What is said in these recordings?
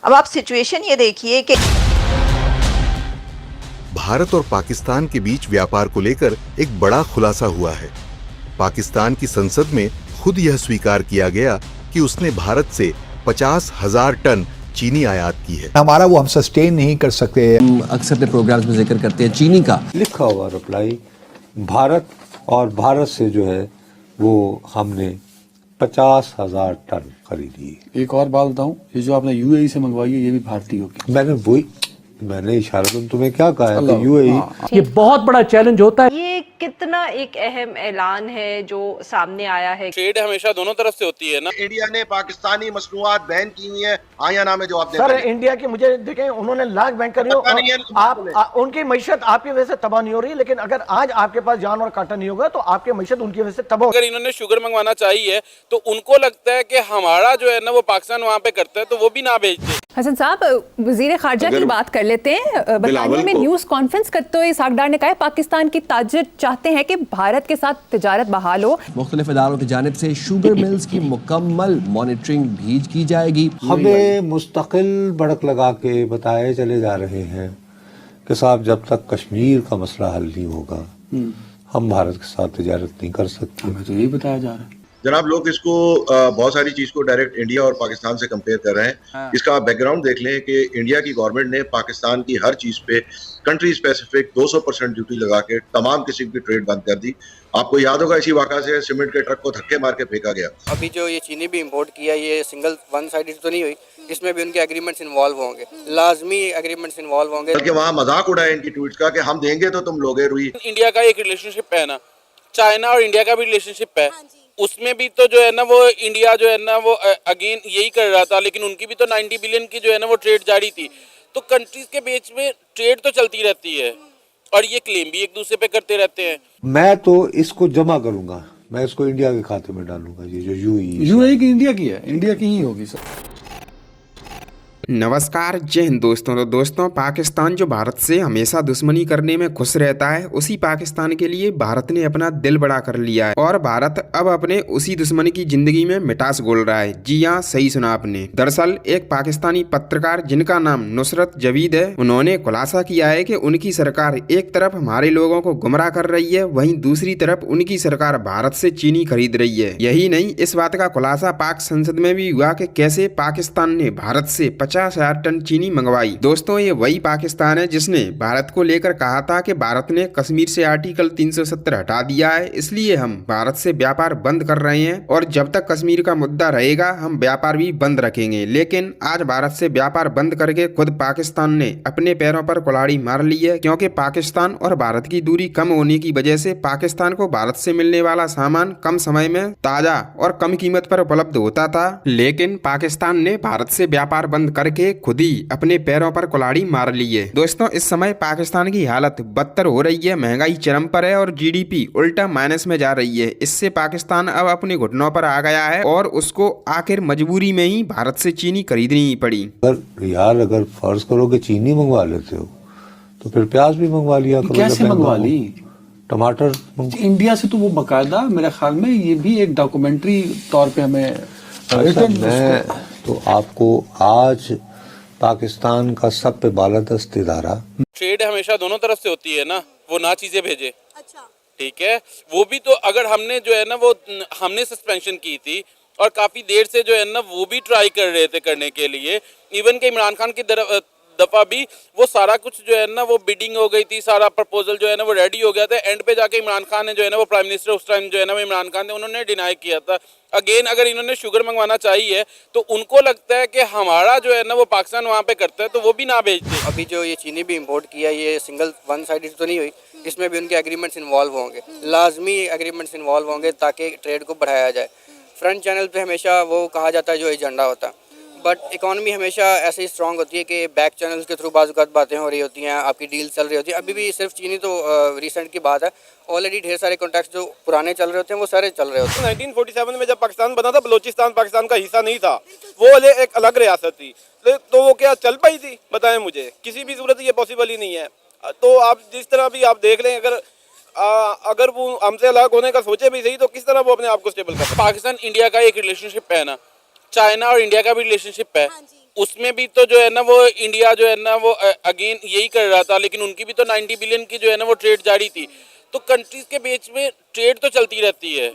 अब आप सिचुएशन ये देखिए कि भारत और पाकिस्तान के बीच व्यापार को लेकर एक बड़ा खुलासा हुआ है। पाकिस्तान की संसद में खुद यह स्वीकार किया गया कि उसने भारत से 50,000 टन चीनी आयात की है। हमारा वो हम सस्टेन नहीं कर सकते। अक्सर अपने प्रोग्राम्स में जिक्र करते हैं चीनी का। लिखा हुआ रिप्लाई भारत और भारत से जो है वो हमने 50,000 टन खरीदी। एक और बात बताऊं, ये जो आपने यूएई से मंगवाई है ये भी भारतीय होगी। मैंने इशारा तुम्हें क्या कहा है कि यूएई ये बहुत बड़ा चैलेंज होता है। ये कितना एक अहम ऐलान है जो सामने आया है। ट्रेड हमेशा दोनों तरफ से होती है ना। इंडिया ने पाकिस्तानी मसनूआत बैन की हुई है आयाना में, जो आप सर इंडिया की मुझे देखें उन्होंने लाख बैन करी हो, आप उनकी मैशत आपकी वजह से तबाह नहीं हो रही, लेकिन अगर आज आपके पास जान और कांटा नहीं होगा तो आपकी मैशत उनकी वजह से तबाह। अगर इन्होंने शुगर मंगवाना चाहिए तो उनको लगता है कि हमारा जो है ना वो पाकिस्तान वहाँ पे करता है तो वो भी ना भेज दे। हसन साहब, वजीर खारजा की बात कर लेते हैं। बरतानिया में न्यूज़ कॉन्फ्रेंस करते हुए सागदार ने कहा पाकिस्तान की ताजिर चाहते हैं कि भारत के साथ तिजारत बहाल हो। मुख्तलिफ इदारों की जानिब से शुगर मिल्स की मुकम्मल मॉनिटरिंग भी की जाएगी। हमें मुस्तकिल भड़क लगा के बताए चले जा रहे हैं कि साहब जब तक कश्मीर का मसला हल नहीं होगा हम भारत के साथ तिजारत नहीं कर सकते। हमें तो यही बताया जा रहा है। जनाब लोग इसको बहुत सारी चीज को डायरेक्ट इंडिया और पाकिस्तान से कंपेयर कर रहे हैं। इसका आप बैकग्राउंड देख लें कि इंडिया की गवर्नमेंट ने पाकिस्तान की हर चीज पे कंट्री स्पेसिफिक 200% ड्यूटी लगा के तमाम किस्म की ट्रेड बंद कर दी। आपको याद होगा इसी वाक़ा से सीमेंट के ट्रक को धक्के मार के फेंका गया। अभी जो ये चीनी भी इंपोर्ट किया ये सिंगल वन साइडेड तो नहीं हुई, इसमें भी उनके एग्रीमेंट्स इन्वॉल्व होंगे, लाजमी एग्रीमेंट्स इन्वॉल्व होंगे। बल्कि वहाँ मजाक उड़ाए इनकी ट्वीट्स का कि हम देंगे तो तुम लोगे रुई। इंडिया का एक रिलेशनशिप है ना, चाइना और इंडिया का भी रिलेशनशिप है, उसमें भी तो जो है ना वो इंडिया जो है ना वो अगेन यही कर रहा था, लेकिन उनकी भी तो 90 बिलियन की जो है ना वो ट्रेड जारी थी। तो कंट्रीज के बीच में ट्रेड तो चलती रहती है और ये क्लेम भी एक दूसरे पे करते रहते हैं। मैं तो इसको जमा करूंगा, मैं इसको इंडिया के खाते में डालूंगा। ये जो यूएई की इंडिया की है, इंडिया की ही होगी सर। नमस्कार, जय हिंद दोस्तों। तो दोस्तों, पाकिस्तान जो भारत से हमेशा दुश्मनी करने में खुश रहता है, उसी पाकिस्तान के लिए भारत ने अपना दिल बड़ा कर लिया है और भारत अब अपने उसी दुश्मन की जिंदगी में मिठास घोल रहा है। जी हाँ, सही सुना आपने। दरअसल एक पाकिस्तानी पत्रकार जिनका नाम नुसरत जवीद है, उन्होंने खुलासा किया है कि उनकी सरकार एक तरफ हमारे लोगों को गुमराह कर रही है, वहीं दूसरी तरफ उनकी सरकार भारत से चीनी खरीद रही है। यही नहीं, इस बात का खुलासा पाक संसद में भी हुआ कि कैसे पाकिस्तान ने भारत से 50,000 टन चीनी मंगवाई। दोस्तों, ये वही पाकिस्तान है जिसने भारत को लेकर कहा था कि भारत ने कश्मीर से आर्टिकल 370 हटा दिया है, इसलिए हम भारत से व्यापार बंद कर रहे हैं और जब तक कश्मीर का मुद्दा रहेगा हम व्यापार भी बंद रखेंगे। लेकिन आज भारत से व्यापार बंद करके खुद पाकिस्तान ने अपने पैरों पर कुल्हाड़ी मार ली है, क्योंकि पाकिस्तान और भारत की दूरी कम होने की वजह से पाकिस्तान को भारत से मिलने वाला सामान कम समय में ताजा और कम कीमत पर उपलब्ध होता था। लेकिन पाकिस्तान ने भारत से व्यापार बंद करके खुद ही अपने पैरों पर कुल्हाड़ी मार ली है। दोस्तों, इस समय पाकिस्तान की हालत बदतर हो रही है, महंगाई चरम पर है और जीडीपी उल्टा माइनस में जा रही है। इससे पाकिस्तान अब अपने घुटनों पर आ गया है और उसको आखिर मजबूरी में ही भारत से चीनी खरीदनी ही पड़ी। अगर फर्ज करो कि चीनी मंगवा लेते हो तो फिर प्याज भी मंगवा लिया करो। कैसे मंगवा ली? टमाटर इंडिया से तो वो बकायदा मेरे ख्याल में ये भी एक डॉक्यूमेंट्री तौर पे हमें मैं तो आपको आज पाकिस्तान का सब पे बालादस्त इदारा। ट्रेड हमेशा दोनों तरफ से होती है ना, वो ना चीजें भेजे। अच्छा, ठीक है, वो भी तो अगर हमने जो है ना वो हमने सस्पेंशन की थी और काफी देर से जो है ना वो भी ट्राई कर रहे थे करने के लिए। इवन के इमरान खान की दफा भी वो सारा कुछ जो है ना वो बिडिंग हो गई थी, सारा प्रपोजल जो है ना वो रेडी हो गया था। एंड पे जाके इमरान खान ने जो है ना वो प्राइम मिनिस्टर उस टाइम जो है ना वो इमरान खान थे, उन्होंने डिनाई किया था। अगेन अगर इन्होंने शुगर मंगवाना चाहिए तो उनको लगता है कि हमारा जो है ना वो पाकिस्तान वहाँ पे करता है तो वो भी ना भेज दे। अभी जो ये चीनी भी इंपोर्ट किया ये सिंगल वन साइडेड तो नहीं हुई, इसमें भी उनके एग्रीमेंट्स इन्वॉल्व होंगे, लाजमी एग्रीमेंट्स इन्वॉल्व होंगे ताकि ट्रेड को बढ़ाया जाए। फ्रंट चैनल पे हमेशा वो कहा जाता है जो एजेंडा होता है, बट इकॉनमी हमेशा ऐसे ही स्ट्रांग होती है कि बैक चैनल्स के थ्रू बाज़ बातें हो रही होती हैं, आपकी डील चल रही होती है। अभी भी सिर्फ चीनी तो रिसेंट की बात है, ऑलरेडी ढेर सारे कॉन्ट्रैक्ट्स जो पुराने चल रहे होते हैं वो सारे चल रहे होते हैं। 1947 में जब पाकिस्तान बना था, बलोचिस्तान पाकिस्तान का हिस्सा नहीं था, वो एक अलग रियासत थी, तो वो क्या चल पाई थी? बताएं मुझे, किसी भी सूरत ये पॉसिबल ही नहीं है। तो आप जिस तरह भी आप देख लें, अगर वो हमसे अलग होने का सोचे भी सही तो किस तरह वो अपने आप को स्टेबल कर। पाकिस्तान इंडिया का एक रिलेशनशिप है ना, चाइना और इंडिया का भी रिलेशनशिप है, उसमें भी तो जो है ना वो इंडिया जो है ना वो अगेन यही कर रहा था, लेकिन उनकी भी तो 90 बिलियन की जो है ना वो ट्रेड जारी थी। तो कंट्रीज के बीच में ट्रेड तो चलती रहती है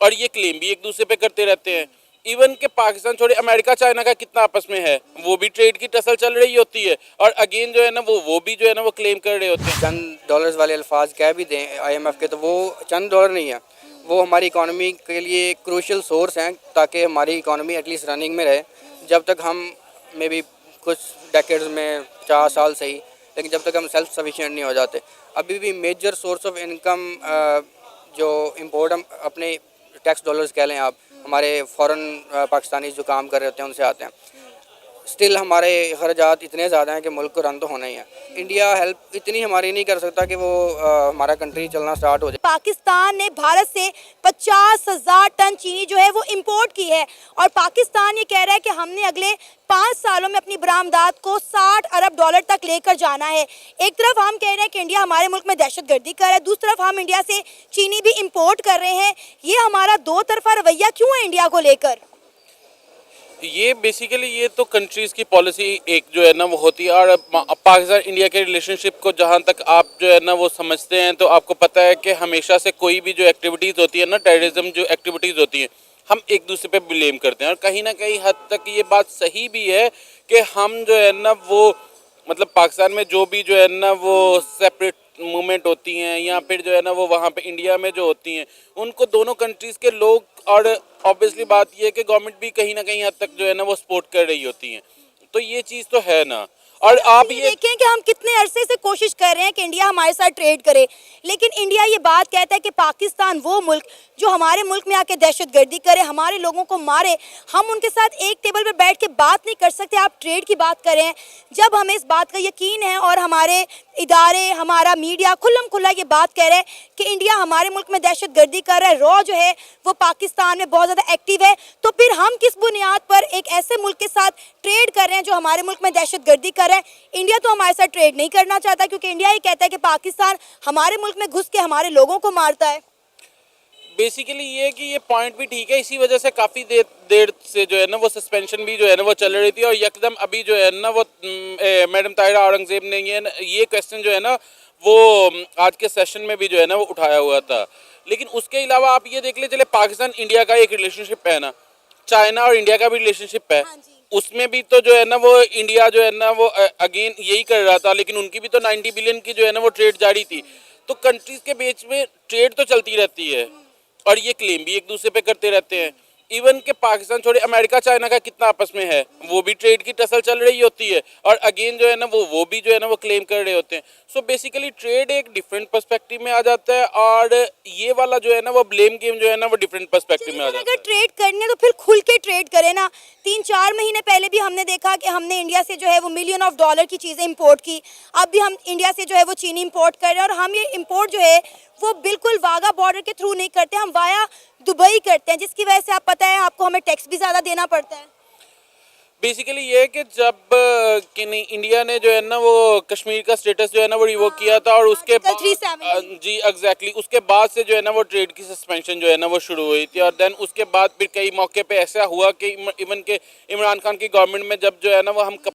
और ये क्लेम भी एक दूसरे पे करते रहते हैं। इवन के पाकिस्तान छोड़े अमेरिका चाइना का कितना आपस में है, वो भी ट्रेड की टसल चल रही होती है और अगेन जो है ना वो भी जो है ना वो क्लेम कर रहे होते हैं। चंद डॉलर्स वाले अल्फाज कह भी दें IMF के, तो वो चंद डॉलर नहीं है, वो हमारी इकोनॉमी के लिए क्रूशियल सोर्स हैं ताकि हमारी इकोनॉमी एटलीस्ट रनिंग में रहे। जब तक हम मे बी कुछ डेकेड्स में 50 साल से ही, लेकिन जब तक हम सेल्फ सफिशिएंट नहीं हो जाते, अभी भी मेजर सोर्स ऑफ इनकम जो इंपोर्ट हम अपने टैक्स डॉलर्स कह लें आप, हमारे फॉरेन पाकिस्तानी जो काम कर रहे होते हैं उनसे आते हैं। स्टिल हमारे खर्चात इतने ज़्यादा हैं कि मुल्क को रन तो होना ही है। इंडिया हेल्प इतनी हमारी नहीं कर सकता कि वो हमारा कंट्री चलना स्टार्ट हो जाए। पाकिस्तान ने भारत से 50,000 टन चीनी जो है वो इंपोर्ट की है और पाकिस्तान ये कह रहा है कि हमने अगले 5 सालों में अपनी बरामदात को 60 अरब डॉलर तक लेकर जाना है। एक तरफ हम कह रहे हैं कि इंडिया हमारे मुल्क में दहशतगर्दी कर रहा है, दूसरी तरफ हम इंडिया से चीनी भी इंपोर्ट कर रहे हैं। ये हमारा दो तरफा रवैया क्यों है इंडिया को लेकर? ये बेसिकली ये तो कंट्रीज़ की पॉलिसी एक जो है ना वो होती है। और पाकिस्तान इंडिया के रिलेशनशिप को जहाँ तक आप जो है ना वो समझते हैं, तो आपको पता है कि हमेशा से कोई भी जो एक्टिविटीज़ होती है ना, टेररिज्म जो एक्टिविटीज़ होती हैं, हम एक दूसरे पे ब्लेम करते हैं। और कहीं ना कहीं हद तक ये बात सही भी है कि हम जो है ना वो मतलब पाकिस्तान में जो भी जो है ना वो सेपरेट मूवमेंट होती हैं या फिर जो है ना वो वहाँ पे इंडिया में जो होती हैं, उनको दोनों कंट्रीज़ के लोग, और ऑब्वियसली बात ये है कि गवर्नमेंट भी कहीं ना कहीं हद तक जो है ना वो सपोर्ट कर रही होती हैं। तो ये चीज़ तो है ना। और आप ये देखें कि हम कितने अरसे से कोशिश कर रहे हैं कि इंडिया हमारे साथ ट्रेड करे, लेकिन इंडिया ये बात कहता है कि पाकिस्तान वो मुल्क जो हमारे मुल्क में आके दहशतगर्दी करे, हमारे लोगों को मारे, हम उनके साथ एक टेबल पर बैठ के बात नहीं कर सकते। आप ट्रेड की बात करें, जब हमें इस बात का यकीन है और हमारे इदारे, हमारा मीडिया खुल्लम खुल्ला ये बात कह रहे हैं कि इंडिया हमारे मुल्क में दहशतगर्दी कर रहा है, रॉ जो है वो पाकिस्तान में बहुत ज़्यादा एक्टिव है, तो फिर हम किस बुनियाद पर एक ऐसे मुल्क के साथ ट्रेड कर रहे हैं जो हमारे मुल्क में दहशतगर्दी कर रहा है? इंडिया तो हमारे साथ ट्रेड नहीं करना चाहता, क्योंकि इंडिया ये कहता है कि पाकिस्तान हमारे मुल्क में घुस के हमारे लोगों को मारता है। बेसिकली ये है कि ये पॉइंट भी ठीक है, इसी वजह से काफ़ी देर से जो है ना वो सस्पेंशन भी जो है ना वो चल रही थी। और यकदम अभी जो है ना वो मैडम ताहिरा औरंगजेब ने ये क्वेश्चन जो है ना वो आज के सेशन में भी जो है ना वो उठाया हुआ था। लेकिन उसके अलावा आप ये देख ले, चले पाकिस्तान इंडिया का एक रिलेशनशिप है ना, चाइना और इंडिया का भी रिलेशनशिप है, उसमें भी तो जो है ना वो इंडिया जो है ना वो अगेन यही कर रहा था, लेकिन उनकी भी तो 90 बिलियन की जो है ना वो ट्रेड जारी थी। तो कंट्रीज़ के बीच में ट्रेड तो चलती रहती है और ये क्लेम भी एक दूसरे पे करते रहते हैं। इवन के पाकिस्तान छोड़े अमेरिका चाइना का कितना आपस में है, वो भी ट्रेड की टसल चल रही होती है और अगेन जो है ना वो भी जो है ना वो क्लेम कर रहे होते हैं। सो बेसिकली ट्रेड एक डिफरेंट पर्सपेक्टिव में आ जाता है और ये वाला जो है ना वो ब्लेम गेम जो है ना वो डिफरेंट पर्सपेक्टिव में आ जाता है। अगर ट्रेड करनी है तो फिर खुल के ट्रेड करें ना। 3-4 महीने पहले भी हमने देखा कि हमने इंडिया से जो है वो मिलियन ऑफ डॉलर की चीज़ें इंपोर्ट की, अब भी हम इंडिया से जो है वो चीनी इंपोर्ट कर रहे हैं। और हम ये इंपोर्ट जो है वो बिल्कुल वाघा बॉर्डर के थ्रू नहीं करते, हम वाया दुबई करते हैं, जिसकी वजह से आप पता है आपको हमें टैक्स भी ज़्यादा देना पड़ता है। बेसिकली ये है कि जब इंडिया ने जो है ना वो कश्मीर का स्टेटस जो है ना वो रिवोक किया था और उसके जी एग्जैक्टली उसके बाद से जो है ना वो ट्रेड की सस्पेंशन जो है ना वो शुरू हुई थी। और देन उसके बाद फिर कई मौके पे ऐसा हुआ कि इवन के इमरान खान की गवर्नमेंट में जब जो है ना वो हम